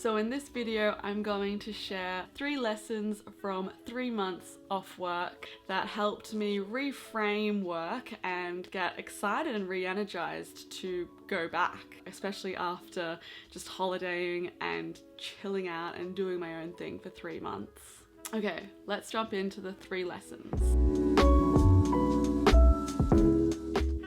So in this video, I'm going to share 3 lessons from 3 months off work that helped me reframe work and get excited and re-energized to go back, especially after just holidaying and chilling out and doing my own thing for 3 months. Okay, let's jump into the 3 lessons.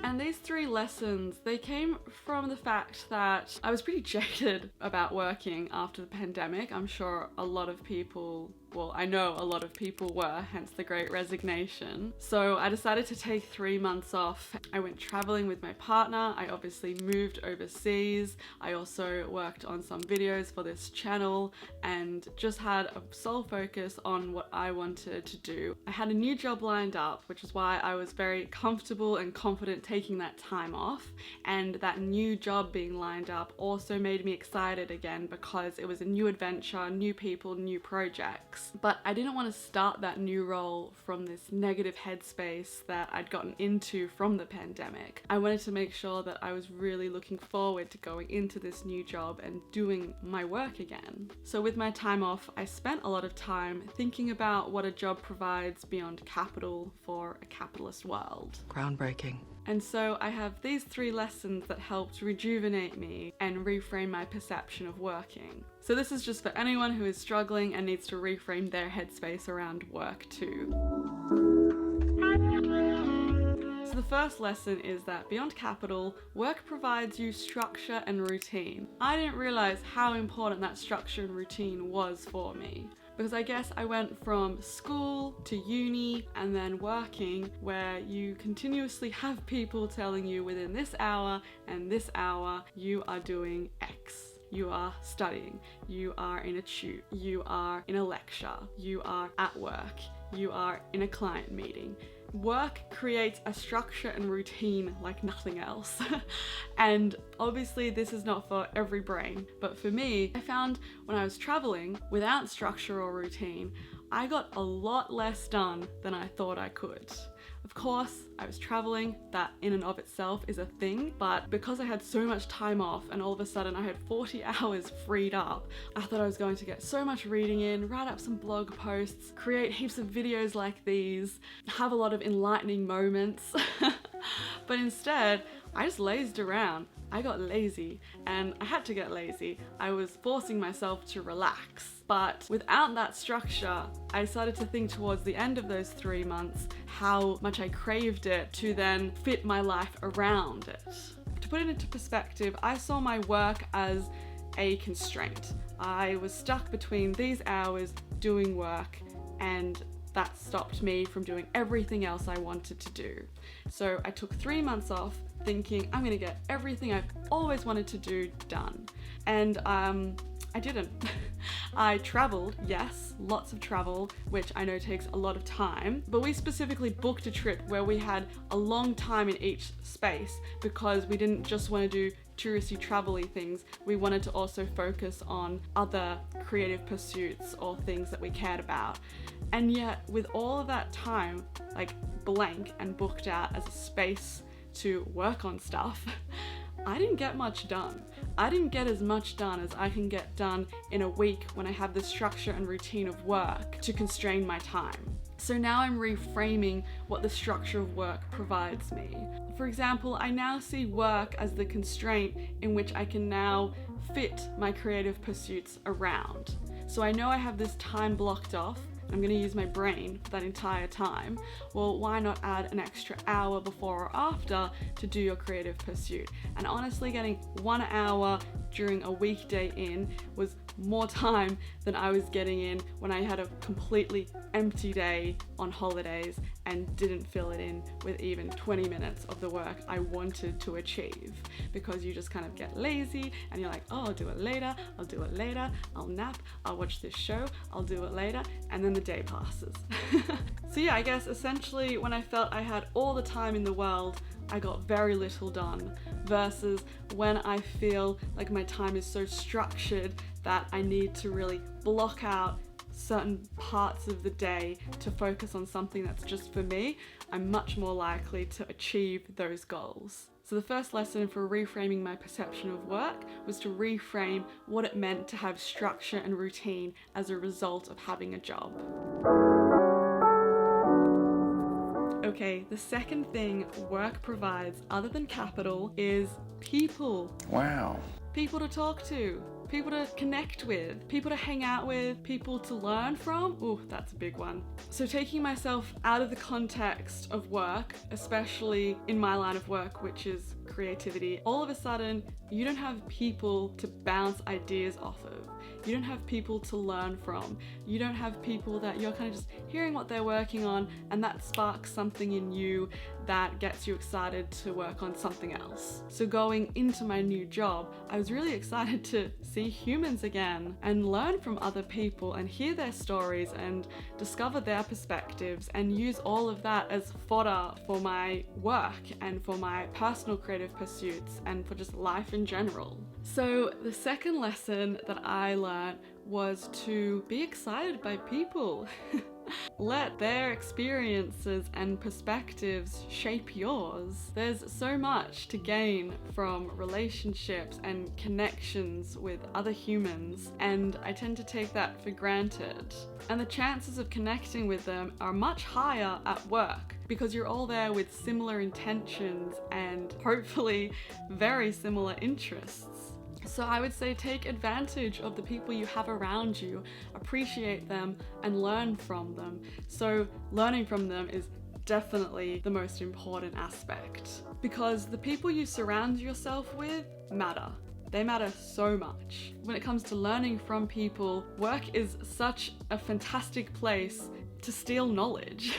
And these 3 lessons, they came from the fact that I was pretty jaded about working after the pandemic. I'm sure a lot of people, well, I know a lot of people were, hence the Great Resignation. So I decided to take 3 months off. I went traveling with my partner. I obviously moved overseas. I also worked on some videos for this channel and just had a sole focus on what I wanted to do. I had a new job lined up, which is why I was very comfortable and confident taking that time off. And that new job being lined up also made me excited again because it was a new adventure, new people, new projects. But I didn't want to start that new role from this negative headspace that I'd gotten into from the pandemic. I wanted to make sure that I was really looking forward to going into this new job and doing my work again. So with my time off, I spent a lot of time thinking about what a job provides beyond capital for a capitalist world. Groundbreaking. And so I have these 3 lessons that helped rejuvenate me and reframe my perception of working. So this is just for anyone who is struggling and needs to reframe their headspace around work too. So the first lesson is that beyond capital, work provides you structure and routine. I didn't realize how important that structure and routine was for me. Because I guess I went from school to uni and then working, where you continuously have people telling you within this hour and this hour you are doing X. You are studying, you are in a tute, you are in a lecture, you are at work, you are in a client meeting. Work creates a structure and routine like nothing else. And obviously this is not for every brain, but for me, I found when I was traveling without structure or routine, I got a lot less done than I thought I could. Of course, I was traveling, that in and of itself is a thing, but because I had so much time off and all of a sudden I had 40 hours freed up, I thought I was going to get so much reading in, write up some blog posts, create heaps of videos like these, have a lot of enlightening moments. But instead, I just lazed around. I got lazy, and I had to get lazy. I was forcing myself to relax. But without that structure, I started to think towards the end of those 3 months how much I craved it to then fit my life around it. To put it into perspective, I saw my work as a constraint. I was stuck between these hours doing work, and that stopped me from doing everything else I wanted to do. So I took 3 months off thinking I'm gonna get everything I've always wanted to do done. And I didn't. I traveled, yes, lots of travel, which I know takes a lot of time, but we specifically booked a trip where we had a long time in each space because we didn't just want to do touristy, travel-y things. We wanted to also focus on other creative pursuits or things that we cared about. And yet, with all of that time, like blank and booked out as a space to work on stuff, I didn't get much done. I didn't get as much done as I can get done in a week when I have the structure and routine of work to constrain my time. So now I'm reframing what the structure of work provides me. For example, I now see work as the constraint in which I can now fit my creative pursuits around. So I know I have this time blocked off. I'm going to use my brain for that entire time. Well, why not add an extra hour before or after to do your creative pursuit? And honestly, getting 1 hour during a weekday in was more time than I was getting in when I had a completely empty day on holidays and didn't fill it in with even 20 minutes of the work I wanted to achieve, because you just kind of get lazy and you're like, oh, I'll do it later, I'll nap, I'll watch this show, I'll do it later, and then the day passes. So yeah, I guess essentially when I felt I had all the time in the world, I got very little done, versus when I feel like my time is so structured that I need to really block out certain parts of the day to focus on something that's just for me, I'm much more likely to achieve those goals. So the first lesson for reframing my perception of work was to reframe what it meant to have structure and routine as a result of having a job. Okay, the second thing work provides other than capital is people. Wow. People to talk to, people to connect with, people to hang out with, people to learn from. Ooh, that's a big one. So taking myself out of the context of work, especially in my line of work, which is creativity, all of a sudden you don't have people to bounce ideas off of. You don't have people to learn from. You don't have people that you're kind of just hearing what they're working on, and that sparks something in you that gets you excited to work on something else. So going into my new job, I was really excited to see humans again and learn from other people and hear their stories and discover their perspectives and use all of that as fodder for my work and for my personal creative pursuits and for just life in general. So the second lesson that I learned was to be excited by people. Let their experiences and perspectives shape yours. There's so much to gain from relationships and connections with other humans, and I tend to take that for granted. And the chances of connecting with them are much higher at work because you're all there with similar intentions and hopefully very similar interests. So I would say take advantage of the people you have around you, appreciate them, and learn from them. So learning from them is definitely the most important aspect because the people you surround yourself with matter. They matter so much. When it comes to learning from people, work is such a fantastic place to steal knowledge.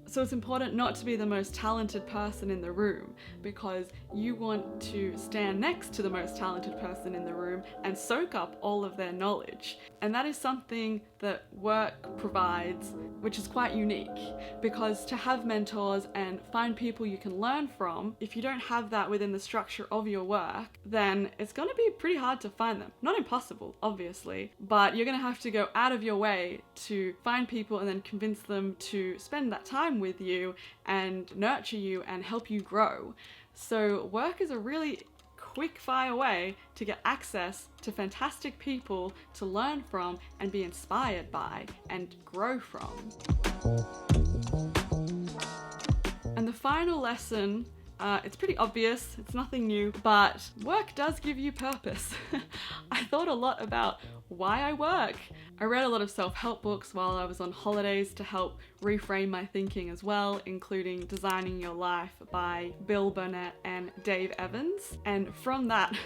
So it's important not to be the most talented person in the room because you want to stand next to the most talented person in the room and soak up all of their knowledge. And that is something that work provides, which is quite unique because to have mentors and find people you can learn from, if you don't have that within the structure of your work, then it's going to be pretty hard to find them. Not impossible, obviously, but you're going to have to go out of your way to find people and then convince them to spend that time with you and nurture you and help you grow. So work is a really quick fire way to get access to fantastic people to learn from and be inspired by and grow from. And the final lesson, it's pretty obvious, it's nothing new, but work does give you purpose. I thought a lot about why I work. I read a lot of self-help books while I was on holidays to help reframe my thinking as well, including Designing Your Life by Bill Burnett and Dave Evans. And from that,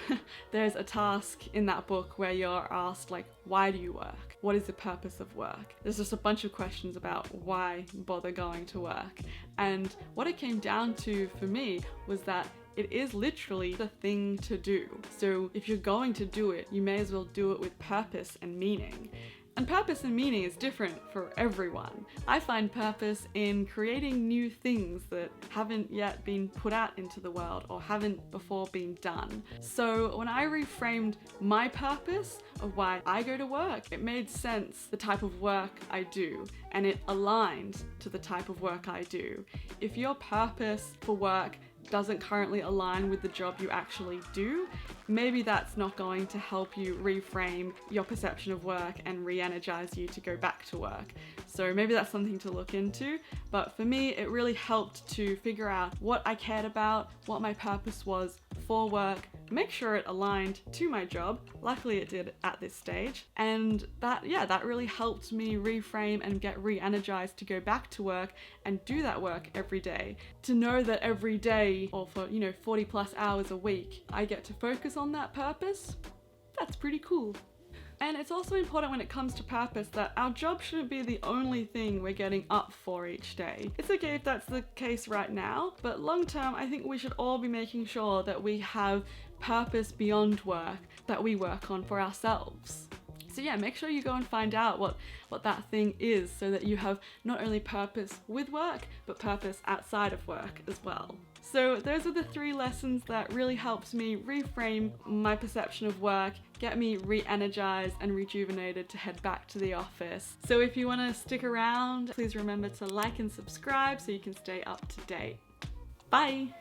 there's a task in that book where you're asked, like, why do you work? What is the purpose of work? There's just a bunch of questions about why bother going to work. And what it came down to for me was that it is literally the thing to do. So if you're going to do it, you may as well do it with purpose and meaning. And purpose and meaning is different for everyone. I find purpose in creating new things that haven't yet been put out into the world or haven't before been done. So when I reframed my purpose of why I go to work, it made sense the type of work I do, and it aligned to the type of work I do. If your purpose for work doesn't currently align with the job you actually do, maybe that's not going to help you reframe your perception of work and re-energize you to go back to work. So maybe that's something to look into. But for me, it really helped to figure out what I cared about, what my purpose was for work, make sure it aligned to my job. Luckily it did at this stage. And that really helped me reframe and get re-energized to go back to work and do that work every day. To know that every day, or for 40 plus hours a week, I get to focus on that purpose, that's pretty cool. And it's also important when it comes to purpose that our job shouldn't be the only thing we're getting up for each day. It's okay if that's the case right now, but long term, I think we should all be making sure that we have purpose beyond work that we work on for ourselves. So yeah, make sure you go and find out what that thing is so that you have not only purpose with work, but purpose outside of work as well. So those are the 3 lessons that really helped me reframe my perception of work, get me re-energized and rejuvenated to head back to the office. So if you want to stick around, please remember to like and subscribe so you can stay up to date. Bye!